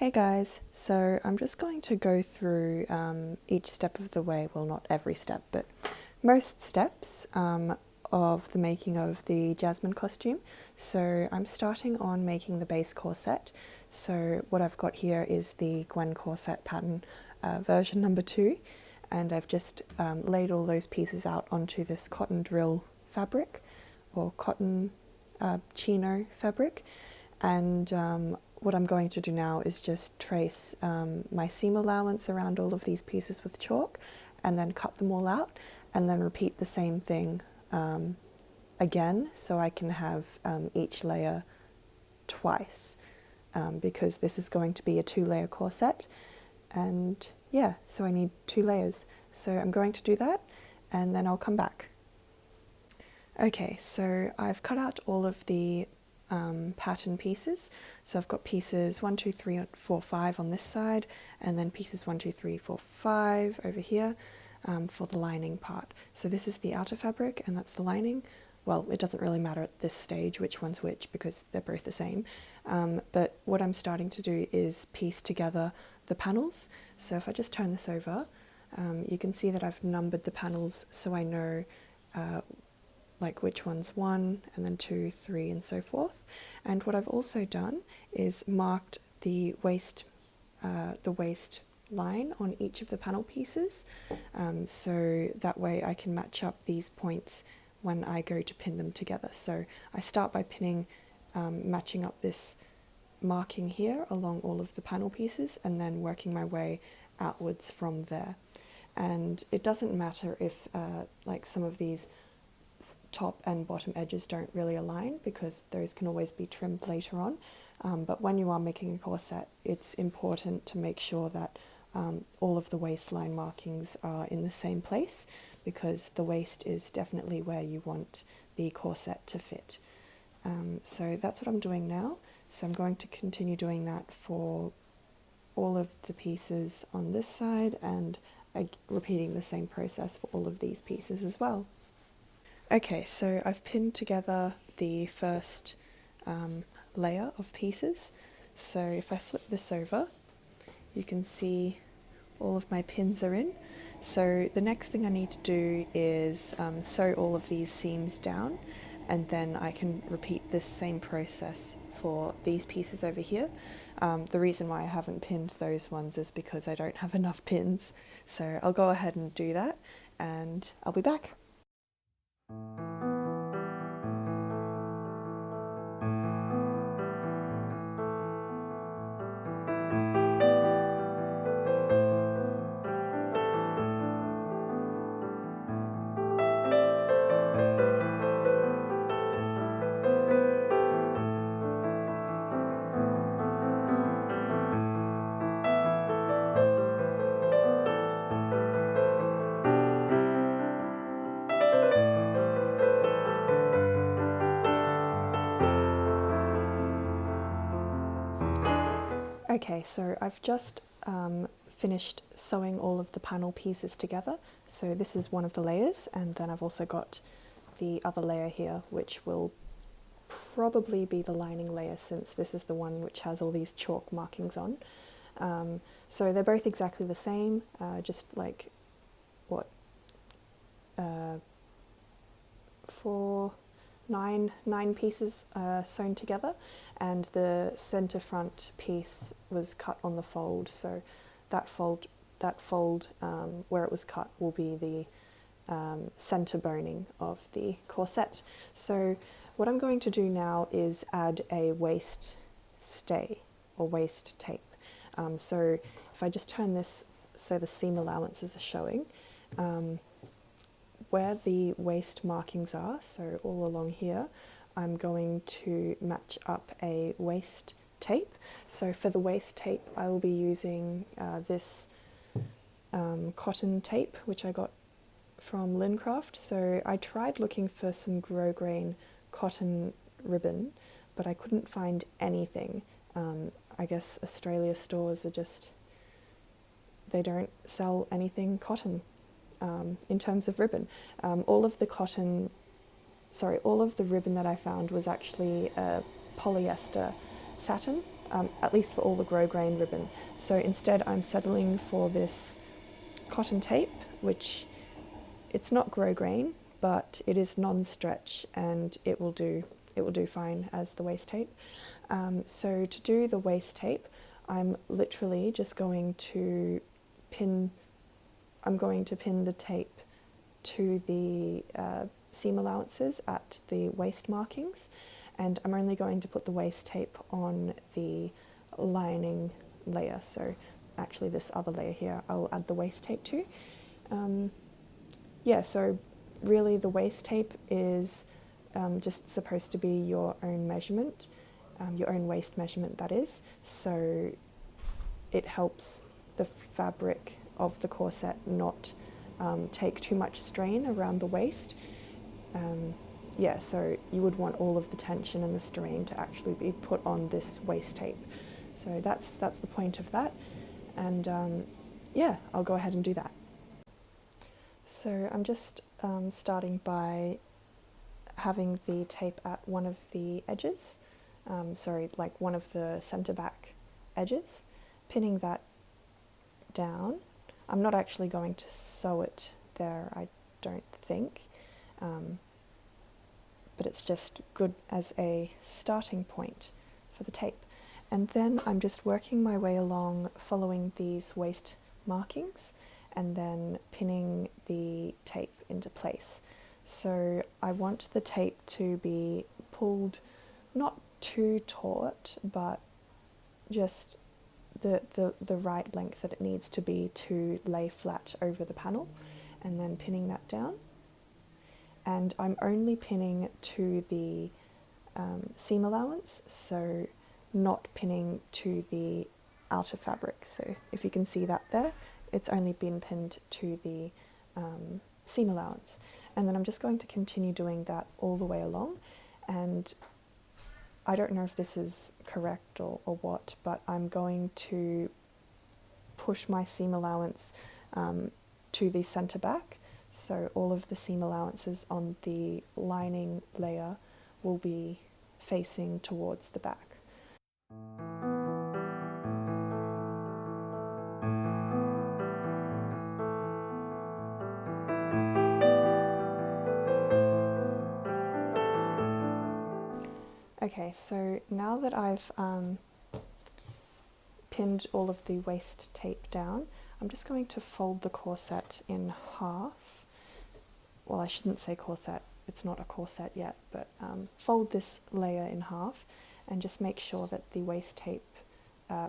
Hey guys, so I'm just going to go through each step of the way, well not every step, but most steps of the making of the Jasmine costume. So I'm starting on making the base corset. So what I've got here is the Gwen corset pattern version number 2, and I've just laid all those pieces out onto this cotton drill fabric or cotton chino fabric, and what I'm going to do now is just trace my seam allowance around all of these pieces with chalk and then cut them all out and then repeat the same thing again so I can have each layer twice because this is going to be a 2-layer corset, and yeah, so I need 2 layers. So I'm going to do that and then I'll come back. Okay, so I've cut out all of the pattern pieces. So I've got pieces 1, 2, 3, 4, 5 on this side, and then pieces 1, 2, 3, 4, 5 over here for the lining part. So this is the outer fabric and that's the lining. Well, it doesn't really matter at this stage which one's which because they're both the same. But what I'm starting to do is piece together the panels. So if I just turn this over, you can see that I've numbered the panels so I know like which one's 1 and then 2, 3 and so forth. And what I've also done is marked the waist line on each of the panel pieces, so that way I can match up these points when I go to pin them together. So I start by pinning, matching up this marking here along all of the panel pieces and then working my way outwards from there. And it doesn't matter if like some of these top and bottom edges don't really align because those can always be trimmed later on, but when you are making a corset it's important to make sure that all of the waistline markings are in the same place because the waist is definitely where you want the corset to fit. So that's what I'm doing now, so I'm going to continue doing that for all of the pieces on this side and repeating the same process for all of these pieces as well. Okay, so I've pinned together the first layer of pieces. So if I flip this over, you can see all of my pins are in. So the next thing I need to do is sew all of these seams down, and then I can repeat this same process for these pieces over here. The reason why I haven't pinned those ones is because I don't have enough pins. So I'll go ahead and do that and I'll be back. Okay, so I've just finished sewing all of the panel pieces together. So this is one of the layers, and then I've also got the other layer here, which will probably be the lining layer since this is the one which has all these chalk markings on. So they're both exactly the same, just like what, 9 pieces sewn together, and the center front piece was cut on the fold, so that fold where it was cut will be the center boning of the corset. So what I'm going to do now is add a waist stay or waist tape. So if I just turn this so the seam allowances are showing, where the waist markings are, so all along here, I'm going to match up a waist tape. So for the waist tape, I will be using this cotton tape, which I got from Lincraft. So I tried looking for some grosgrain cotton ribbon, but I couldn't find anything. I guess Australia stores are just, they don't sell anything cotton. In terms of ribbon, all of the ribbon that I found was actually polyester satin, at least for all the grosgrain ribbon. So instead I'm settling for this cotton tape, which it's not grosgrain, but it is non-stretch and it will do fine as the waist tape. So to do the waist tape, I'm literally just going to pin the tape to the seam allowances at the waist markings, and I'm only going to put the waist tape on the lining layer. So actually this other layer here I'll add the waist tape to. Yeah, so really the waist tape is just supposed to be your own measurement, your own waist measurement, that is. So it helps the fabric of the corset not take too much strain around the waist. Yeah, so you would want all of the tension and the strain to actually be put on this waist tape. So that's the point of that. And yeah, I'll go ahead and do that. So I'm just starting by having the tape at one of the edges, like one of the centre back edges, pinning that down. I'm not actually going to sew it there, I don't think, but it's just good as a starting point for the tape. And then I'm just working my way along following these waist markings and then pinning the tape into place. So I want the tape to be pulled not too taut, but just the right length that it needs to be to lay flat over the panel, and then pinning that down. And I'm only pinning to the seam allowance, so not pinning to the outer fabric. So if you can see that there, it's only been pinned to the seam allowance. And then I'm just going to continue doing that all the way along. And I don't know if this is correct or what, but I'm going to push my seam allowance to the centre back. So all of the seam allowances on the lining layer will be facing towards the back. Okay, so now that I've pinned all of the waist tape down, I'm just going to fold the corset in half. Well, I shouldn't say corset, it's not a corset yet, but fold this layer in half and just make sure that the waist tape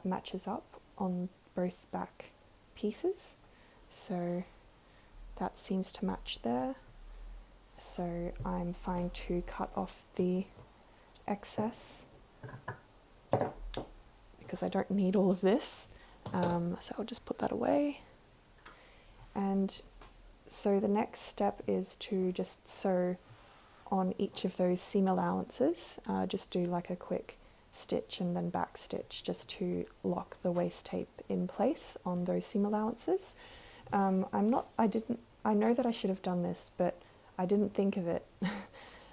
matches up on both back pieces. So that seems to match there. So I'm fine to cut off the excess because I don't need all of this. So I'll just put that away. And so the next step is to just sew on each of those seam allowances. Just do like a quick stitch and then back stitch just to lock the waist tape in place on those seam allowances. I know that I should have done this, but I didn't think of it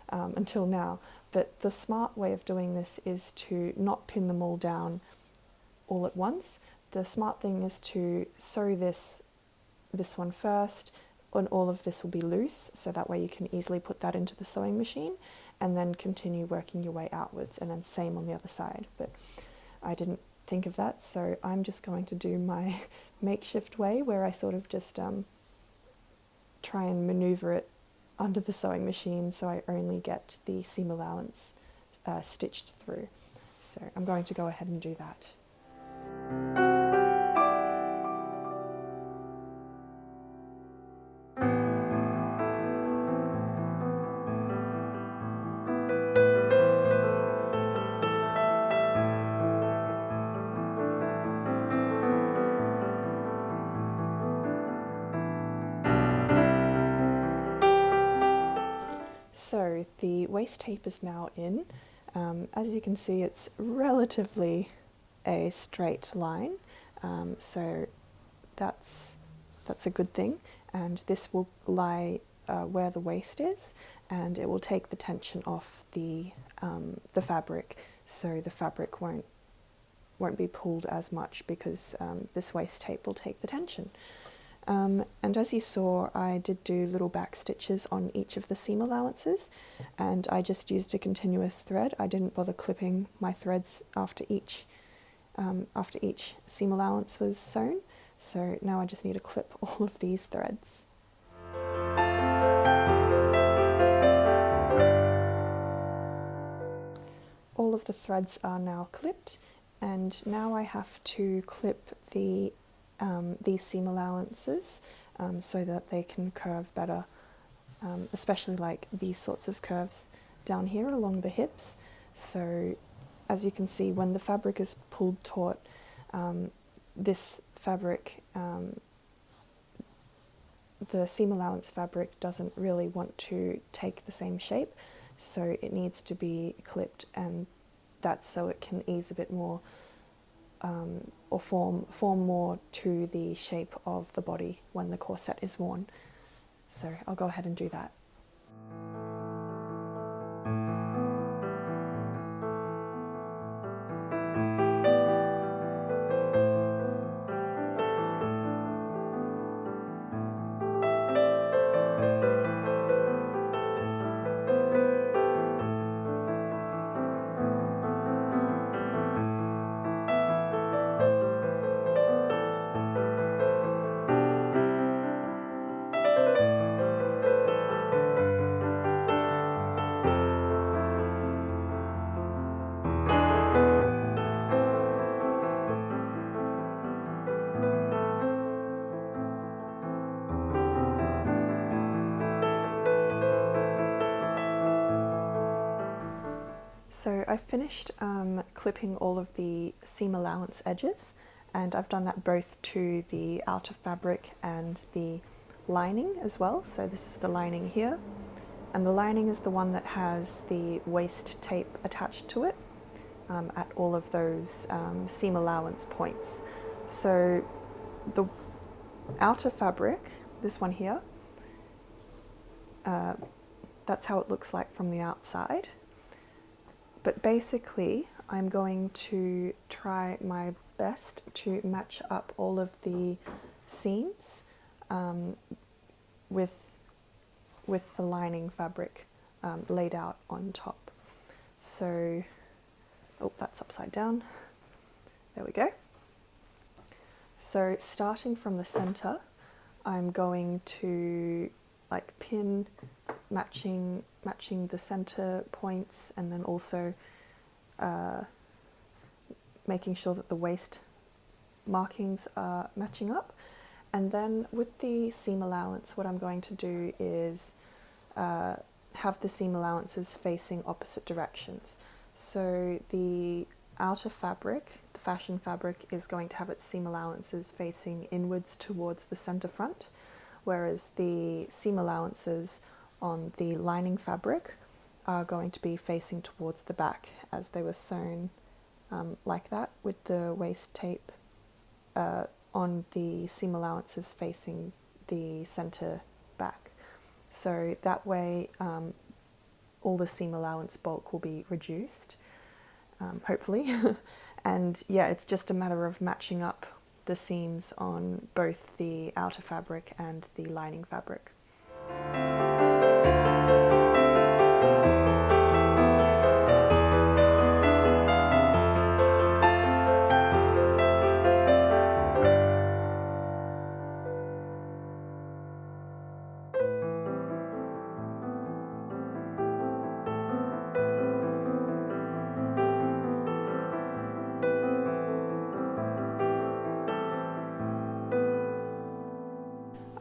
until now. But the smart way of doing this is to not pin them all down all at once. The smart thing is to sew this one first, and all of this will be loose, so that way you can easily put that into the sewing machine and then continue working your way outwards, and then same on the other side. But I didn't think of that, so I'm just going to do my makeshift way where I sort of just try and maneuver it under the sewing machine so I only get the seam allowance stitched through. So I'm going to go ahead and do that. So the waist tape is now in. As you can see, it's relatively a straight line, so that's a good thing. And this will lie where the waist is, and it will take the tension off the fabric, so the fabric won't won't be pulled as much because this waist tape will take the tension. And as you saw, I did do little back stitches on each of the seam allowances, and I just used a continuous thread. I didn't bother clipping my threads after each seam allowance was sewn. So now I just need to clip all of these threads. All of the threads are now clipped, and now I have to clip these seam allowances so that they can curve better, especially like these sorts of curves down here along the hips. So as you can see, when the fabric is pulled taut, this fabric, the seam allowance fabric doesn't really want to take the same shape, so it needs to be clipped, and that's so it can ease a bit more or form more to the shape of the body when the corset is worn. So I'll go ahead and do that. So I finished clipping all of the seam allowance edges, and I've done that both to the outer fabric and the lining as well. So this is the lining here, and the lining is the one that has the waist tape attached to it at all of those seam allowance points. So the outer fabric, this one here, that's how it looks like from the outside. But basically, I'm going to try my best to match up all of the seams with the lining fabric laid out on top. So, oh, that's upside down. There we go. So starting from the center, I'm going to like pin matching the center points, and then also making sure that the waist markings are matching up. And then with the seam allowance, what I'm going to do is have the seam allowances facing opposite directions. So the outer fabric, the fashion fabric, is going to have its seam allowances facing inwards towards the center front, whereas the seam allowances on the lining fabric are going to be facing towards the back, as they were sewn like that, with the waist tape on the seam allowances facing the center back. So that way all the seam allowance bulk will be reduced, hopefully. And yeah, it's just a matter of matching up the seams on both the outer fabric and the lining fabric.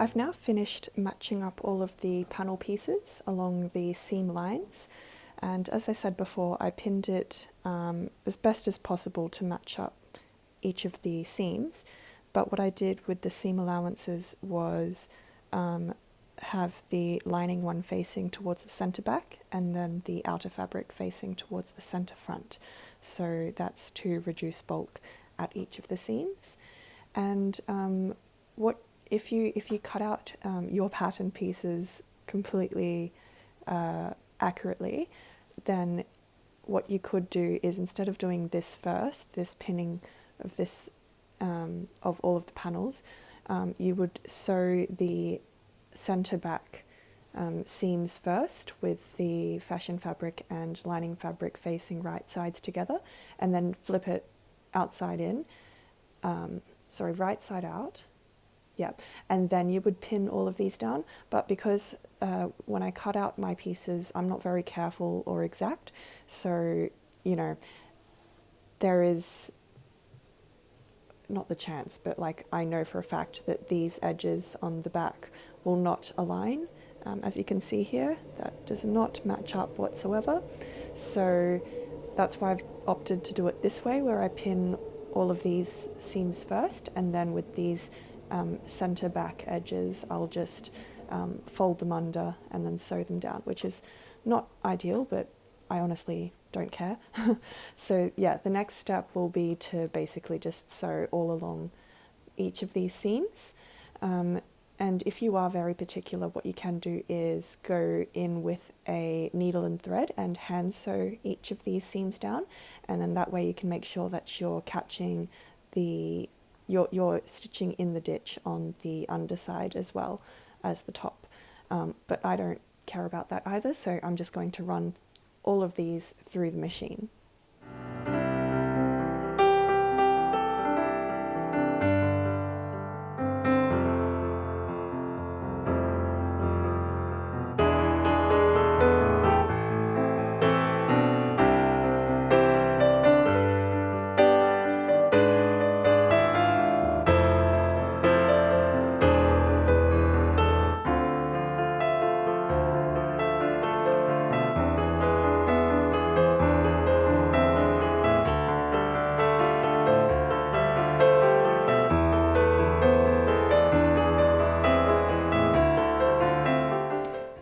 I've now finished matching up all of the panel pieces along the seam lines, and as I said before, I pinned it as best as possible to match up each of the seams. But what I did with the seam allowances was have the lining one facing towards the center back, and then the outer fabric facing towards the center front. So that's to reduce bulk at each of the seams. And if you cut out your pattern pieces completely accurately, then what you could do is, instead of doing this first, this pinning of this of all of the panels, you would sew the centre back seams first with the fashion fabric and lining fabric facing right sides together, and then flip it outside in, right side out, yeah, and then you would pin all of these down. But because when I cut out my pieces, I'm not very careful or exact, so, you know, there is not the chance, but like I know for a fact that these edges on the back will not align. As you can see here, that does not match up whatsoever. So that's why I've opted to do it this way, where I pin all of these seams first, and then with these center back edges, I'll just fold them under and then sew them down, which is not ideal, but I honestly don't care. So yeah, the next step will be to basically just sew all along each of these seams. And if you are very particular, what you can do is go in with a needle and thread and hand sew each of these seams down, and then that way you can make sure that you're catching you're stitching in the ditch on the underside as well as the top. But I don't care about that either, so I'm just going to run all of these through the machine.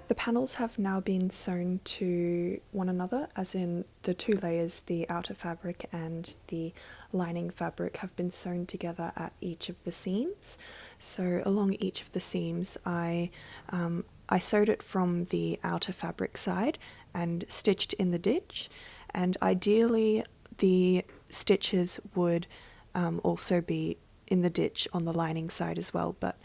The panels have now been sewn to one another, as in the two layers, the outer fabric and the lining fabric, have been sewn together at each of the seams. So along each of the seams, I sewed it from the outer fabric side and stitched in the ditch, and ideally the stitches would also be in the ditch on the lining side as well, but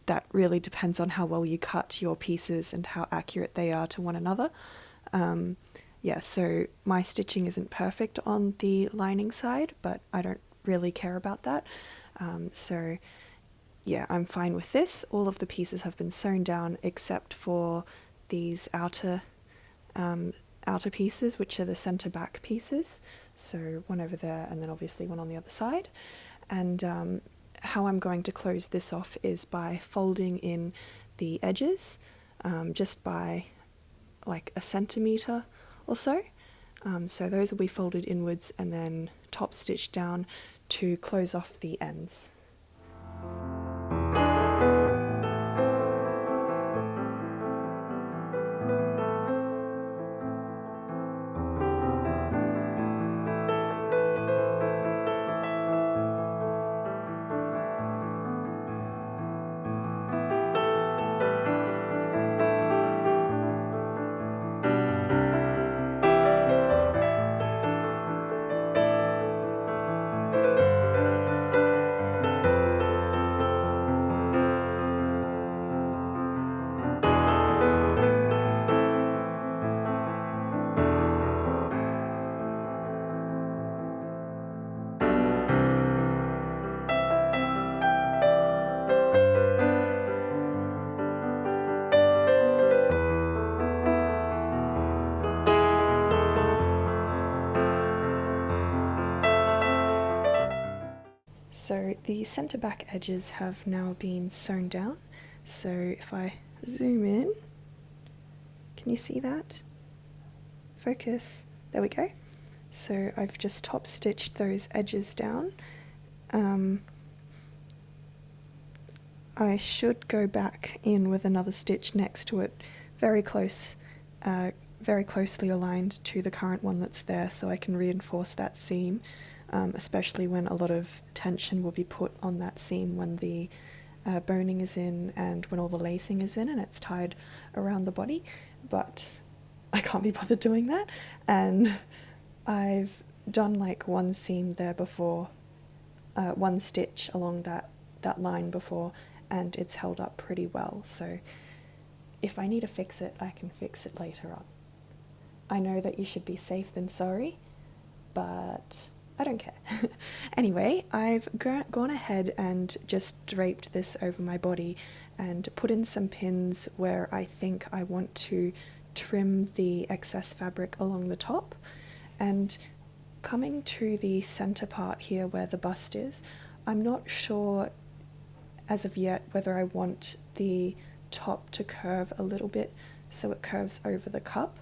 that really depends on how well you cut your pieces and how accurate they are to one another. Yeah, so my stitching isn't perfect on the lining side, but I don't really care about that. So yeah, I'm fine with this. All of the pieces have been sewn down except for these outer pieces, which are the center back pieces. So one over there, and then obviously one on the other side. And how I'm going to close this off is by folding in the edges, just by like a centimetre or so. So those will be folded inwards and then top stitched down to close off the ends. So the centre back edges have now been sewn down. So if I zoom in, can you see that? Focus, there we go. So I've just top stitched those edges down. I should go back in with another stitch next to it, very closely aligned to the current one that's there, so I can reinforce that seam. Especially when a lot of tension will be put on that seam when the boning is in and when all the lacing is in and it's tied around the body. But I can't be bothered doing that. And I've done like one seam there before, one stitch along that line before, and it's held up pretty well. So if I need to fix it, I can fix it later on. I know that you should be safe than sorry, but I don't care. Anyway, I've gone ahead and just draped this over my body and put in some pins where I think I want to trim the excess fabric along the top. And coming to the center part here where the bust is, I'm not sure as of yet whether I want the top to curve a little bit so it curves over the cup,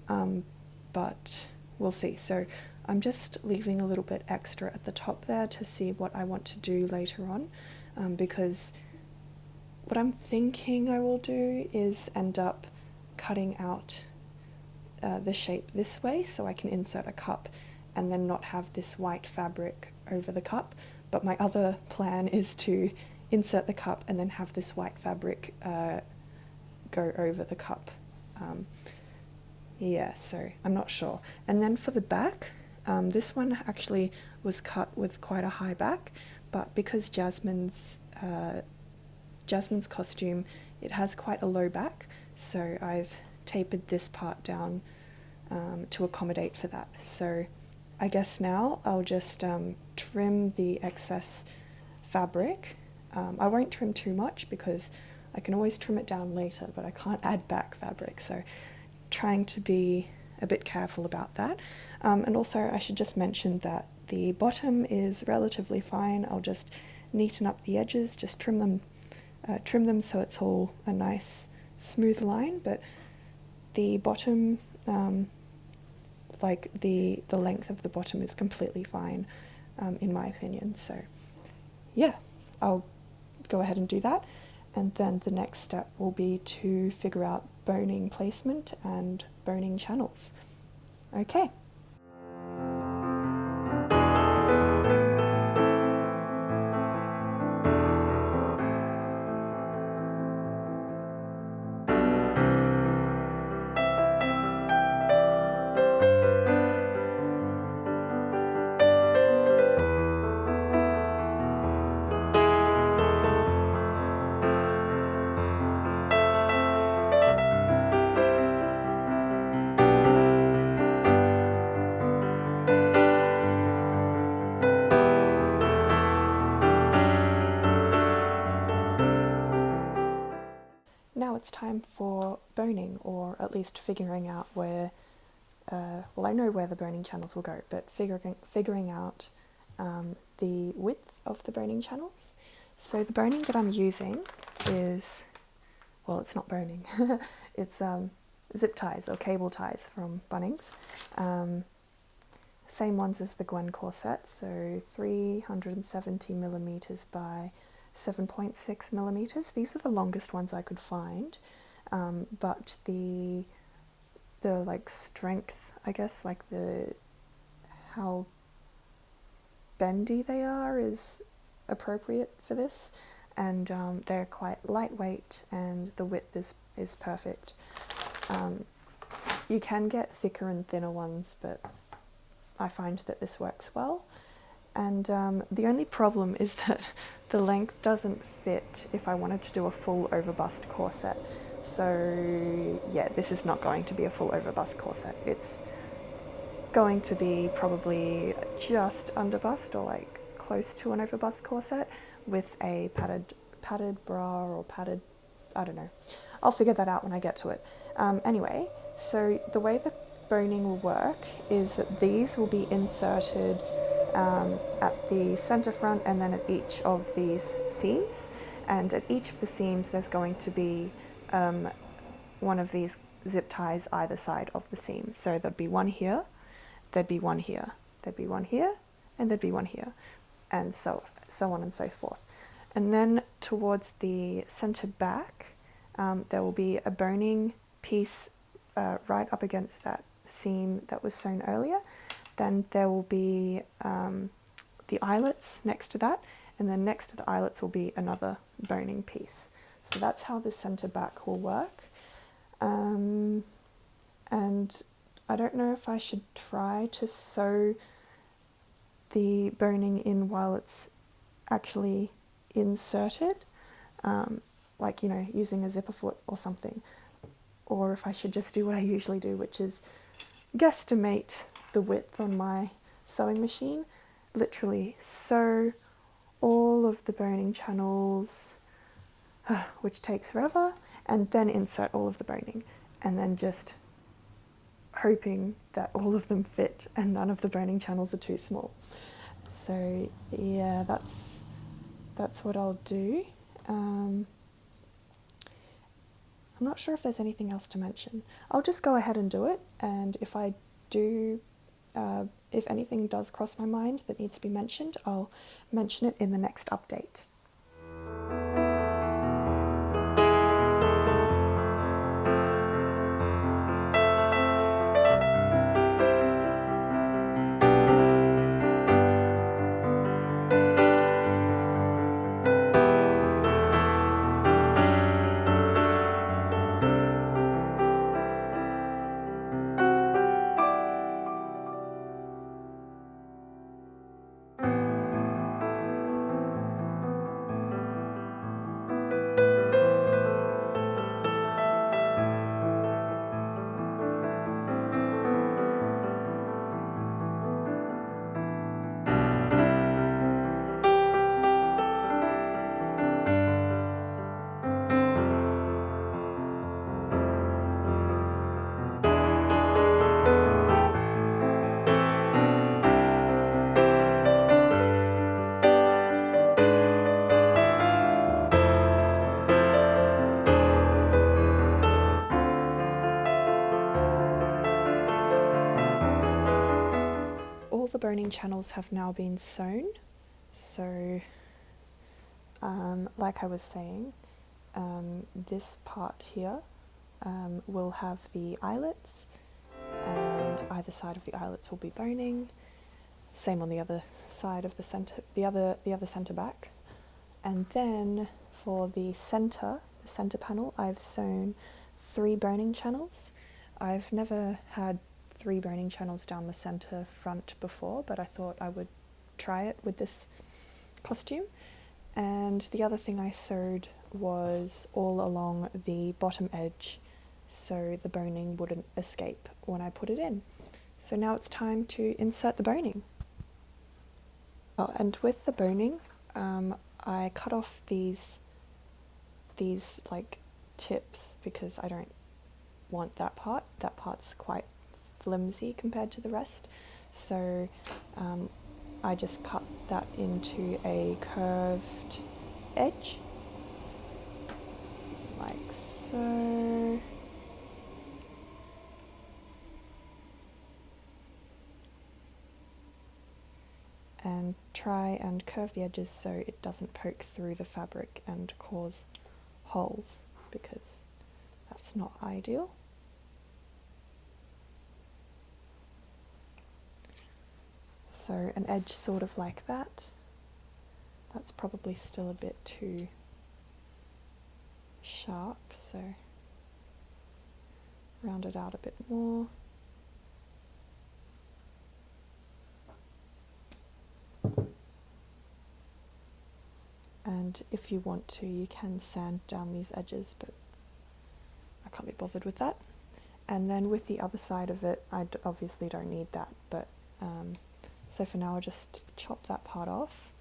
but we'll see. So I'm just leaving a little bit extra at the top there to see what I want to do later on, because what I'm thinking I will do is end up cutting out the shape this way so I can insert a cup and then not have this white fabric over the cup. But my other plan is to insert the cup and then have this white fabric go over the cup. Yeah, so I'm not sure. And then for the back, this one actually was cut with quite a high back, but because Jasmine's costume, it has quite a low back, so I've tapered this part down to accommodate for that. So I guess now I'll just trim the excess fabric. I won't trim too much because I can always trim it down later, but I can't add back fabric, so trying to be a bit careful about that. And also I should just mention that the bottom is relatively fine. I'll just neaten up the edges, just trim them so it's all a nice smooth line, but the bottom, like the length of the bottom is completely fine, in my opinion. So yeah, I'll go ahead and do that. And then the next step will be to figure out boning placement and boning channels. Okay. Now it's time for boning, or at least figuring out where, well, I know where the boning channels will go, but figuring out the width of the boning channels. So the boning that I'm using is, well, it's not boning, it's zip ties or cable ties from Bunnings. Same ones as the Gwen corset, so 370 millimeters by 7.6 millimeters. These are the longest ones I could find, but the like strength, I guess, like how bendy they are is appropriate for this, and they're quite lightweight, and the width is perfect. You can get thicker and thinner ones, but I find that this works well. And the only problem is that the length doesn't fit if I wanted to do a full over-bust corset. So yeah, this is not going to be a full over-bust corset. It's going to be probably just under bust, or like close to an over-bust corset with a padded bra or padded, I don't know. I'll figure that out when I get to it. Anyway, so the way the boning will work is that these will be inserted at the center front and then at each of these seams, and at each of the seams there's going to be one of these zip ties either side of the seam. So there'd be one here, there'd be one here, there'd be one here, and there'd be one here, and so on and so forth. And then towards the center back, there will be a boning piece right up against that seam that was sewn earlier. Then there will be the eyelets next to that, and then next to the eyelets will be another boning piece. So that's how the center back will work. And I don't know if I should try to sew the boning in while it's actually inserted, like, you know, using a zipper foot or something, or if I should just do what I usually do, which is guesstimate the width on my sewing machine, literally sew all of the boning channels, which takes forever, and then insert all of the boning, and then just hoping that all of them fit and none of the boning channels are too small. So yeah, that's what I'll do. I'm not sure if there's anything else to mention. I'll just go ahead and do it, and if I do, if anything does cross my mind that needs to be mentioned, I'll mention it in the next update. All the boning channels have now been sewn, so like I was saying, this part here will have the eyelets, and either side of the eyelets will be boning. Same on the other side of the center, the other center back. And then for the center panel, I've sewn 3 boning channels. I've never had 3 boning channels down the center front before, but I thought I would try it with this costume. And the other thing I sewed was all along the bottom edge, so the boning wouldn't escape when I put it in. So now it's time to insert the boning. Oh, and with the boning, I cut off these like tips because I don't want that part. That part's quite flimsy compared to the rest. So I just cut that into a curved edge, like so. And try and curve the edges so it doesn't poke through the fabric and cause holes, because that's not ideal. So an edge sort of like that. That's probably still a bit too sharp, so round it out a bit more. And if you want to, you can sand down these edges, but I can't be bothered with that. And then with the other side of it, I obviously don't need that, but so for now I'll just chop that part off.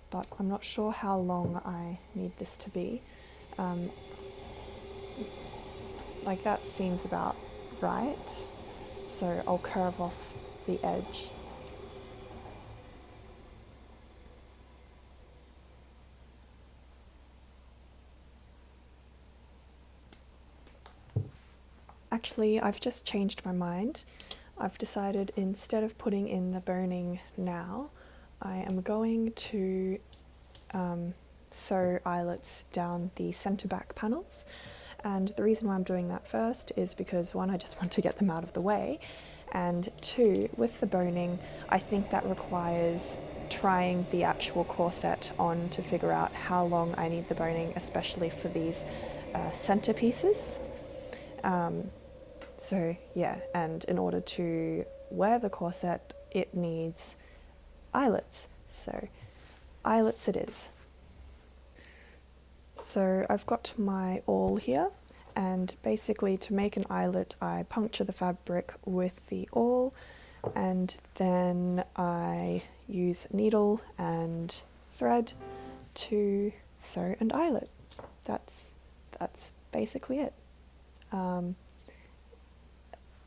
But I'm not sure how long I need this to be. Like that seems about right, so I'll curve off the edge. Actually, I've just changed my mind. I've decided instead of putting in the boning now, I am going to sew eyelets down the centre back panels. And the reason why I'm doing that first is because 1, I just want to get them out of the way, and 2, with the boning, I think that requires trying the actual corset on to figure out how long I need the boning, especially for these centre pieces. So yeah, and in order to wear the corset, it needs eyelets. So eyelets it is. So I've got my awl here, and basically to make an eyelet I puncture the fabric with the awl, and then I use needle and thread to sew an eyelet. That's basically it.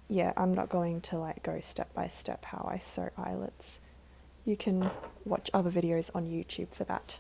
Yeah, I'm not going to like go step by step how I sew eyelets. You can watch other videos on YouTube for that.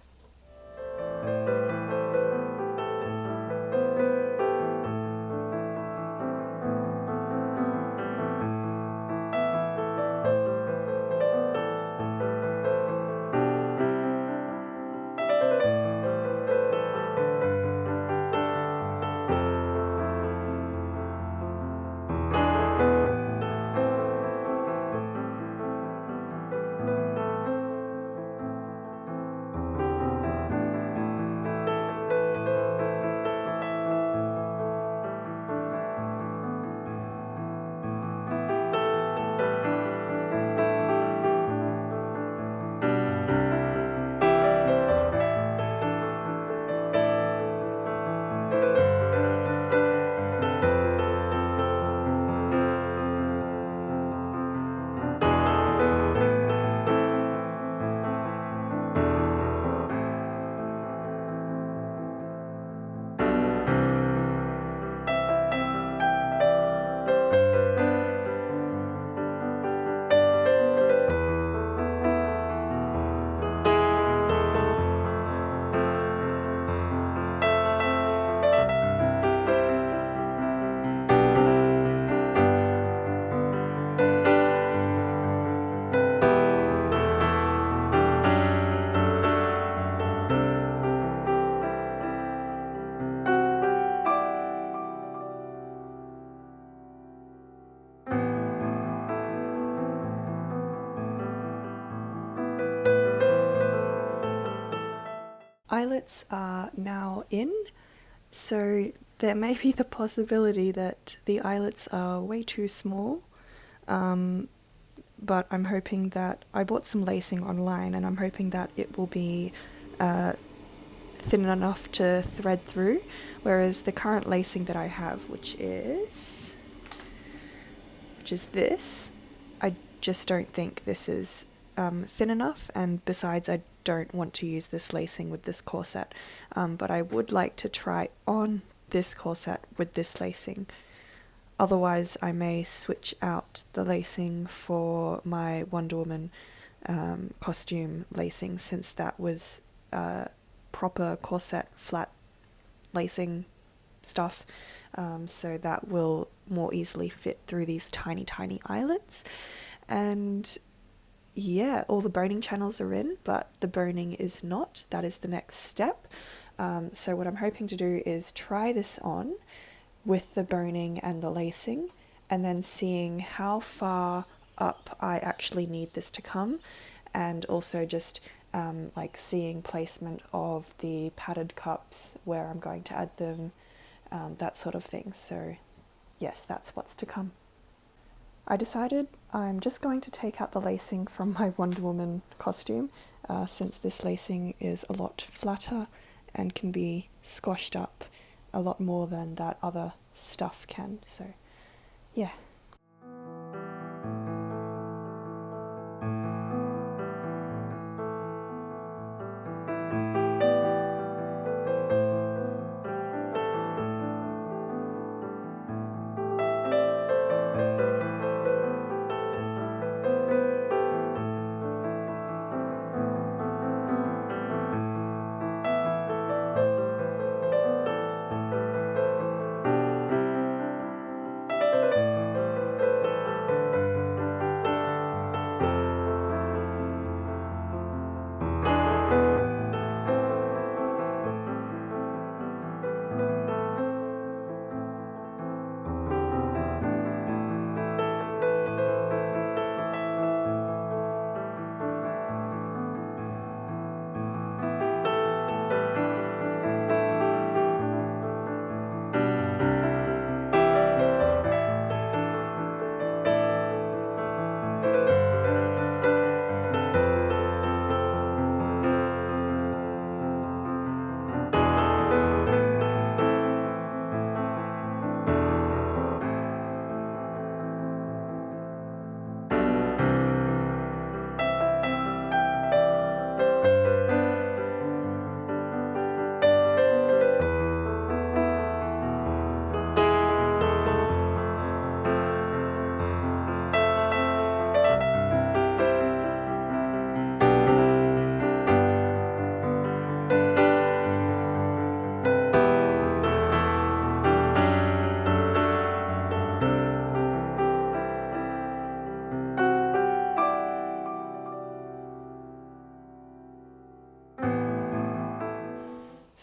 Eyelets are now in, so there may be the possibility that the eyelets are way too small, but I'm hoping that I bought some lacing online, and I'm hoping that it will be thin enough to thread through, whereas the current lacing that I have, which is this, I just don't think this is thin enough, and besides I don't want to use this lacing with this corset, but I would like to try on this corset with this lacing. Otherwise I may switch out the lacing for my Wonder Woman costume lacing, since that was proper corset flat lacing stuff, so that will more easily fit through these tiny eyelets. And yeah, all the boning channels are in, but the boning is not. That is the next step. So what I'm hoping to do is try this on with the boning and the lacing, and then seeing how far up I actually need this to come, and also just like seeing placement of the padded cups, where I'm going to add them, that sort of thing. So yes, that's what's to come. I decided I'm just going to take out the lacing from my Wonder Woman costume, since this lacing is a lot flatter and can be squashed up a lot more than that other stuff can. So yeah.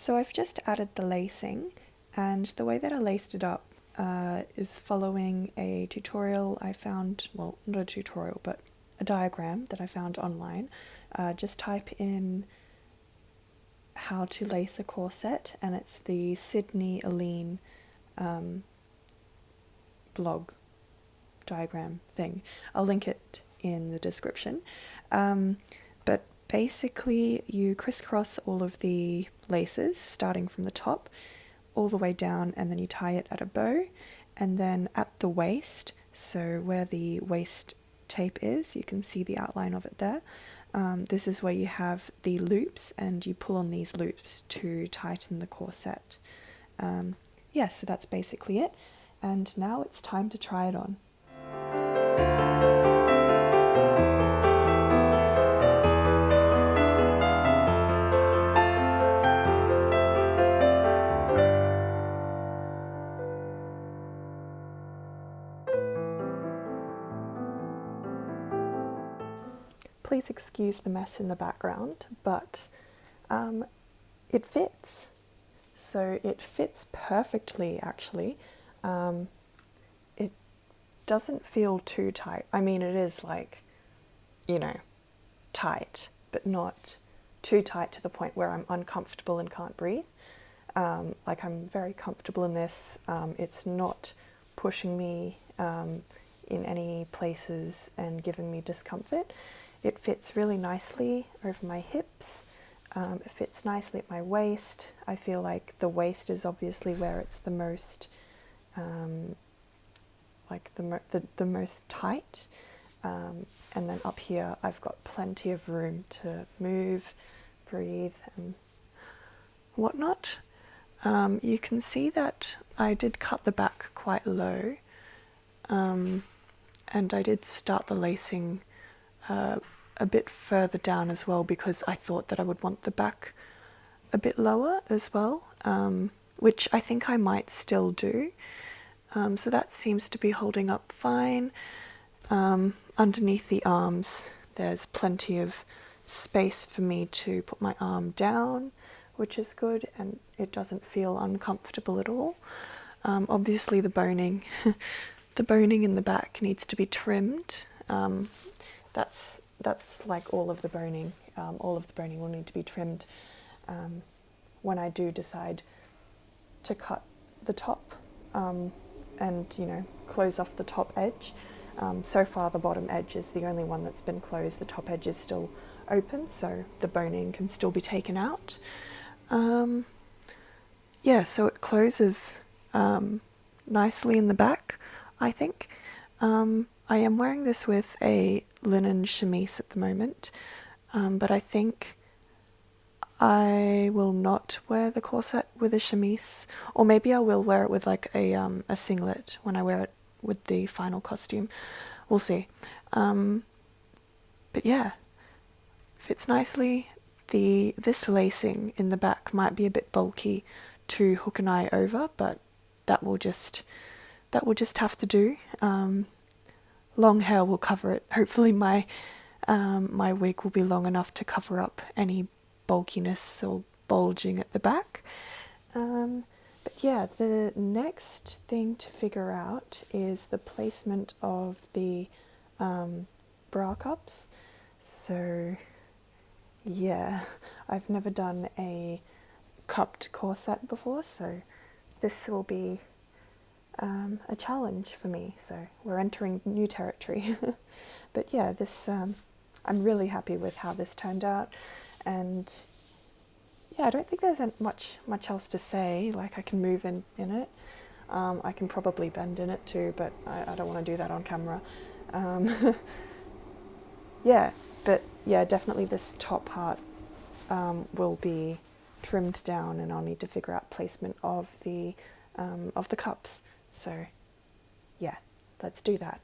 So I've just added the lacing, and the way that I laced it up is following a tutorial I found, well, not a tutorial, but a diagram that I found online. Just type in how to lace a corset, and it's the Sydney Aline blog diagram thing. I'll link it in the description. But basically you crisscross all of the laces starting from the top all the way down, and then you tie it at a bow, and then at the waist, so where the waist tape is, you can see the outline of it there. This is where you have the loops, and you pull on these loops to tighten the corset. Yeah, so that's basically it, and now it's time to try it on. Please excuse the mess in the background, but it fits. So it fits perfectly, actually. It doesn't feel too tight. I mean, it is like, you know, tight, but not too tight to the point where I'm uncomfortable and can't breathe. Like, I'm very comfortable in this. It's not pushing me in any places and giving me discomfort. It fits really nicely over my hips. It fits nicely at my waist. I feel like the waist is obviously where it's the most, like the most tight. And then up here, I've got plenty of room to move, breathe, and whatnot. You can see that I did cut the back quite low, and I did start the lacing a bit further down as well, because I thought that I would want the back a bit lower as well, which I think I might still do. So that seems to be holding up fine. Underneath the arms, there's plenty of space for me to put my arm down, which is good, and it doesn't feel uncomfortable at all. Obviously the boning, the boning in the back needs to be trimmed. That's like all of the boning. All of the boning will need to be trimmed when I do decide to cut the top and, you know, close off the top edge. So far the bottom edge is the only one that's been closed. The top edge is still open, so the boning can still be taken out. Yeah, so it closes nicely in the back, I think. I am wearing this with a linen chemise at the moment, but I think I will not wear the corset with a chemise, or maybe I will wear it with like a singlet when I wear it with the final costume. We'll see. But yeah, fits nicely. This lacing in the back might be a bit bulky to hook an eye over, but that will just have to do. Long hair will cover it. Hopefully my wig will be long enough to cover up any bulkiness or bulging at the back. But yeah, the next thing to figure out is the placement of the bra cups. So yeah, I've never done a cupped corset before, so this will be a challenge for me. So we're entering new territory. But yeah, this I'm really happy with how this turned out, and yeah, I don't think there's much else to say. Like, I can move in it. I can probably bend in it too, but I don't want to do that on camera. Yeah, but yeah, definitely this top part will be trimmed down, and I'll need to figure out placement of the cups. So yeah, let's do that.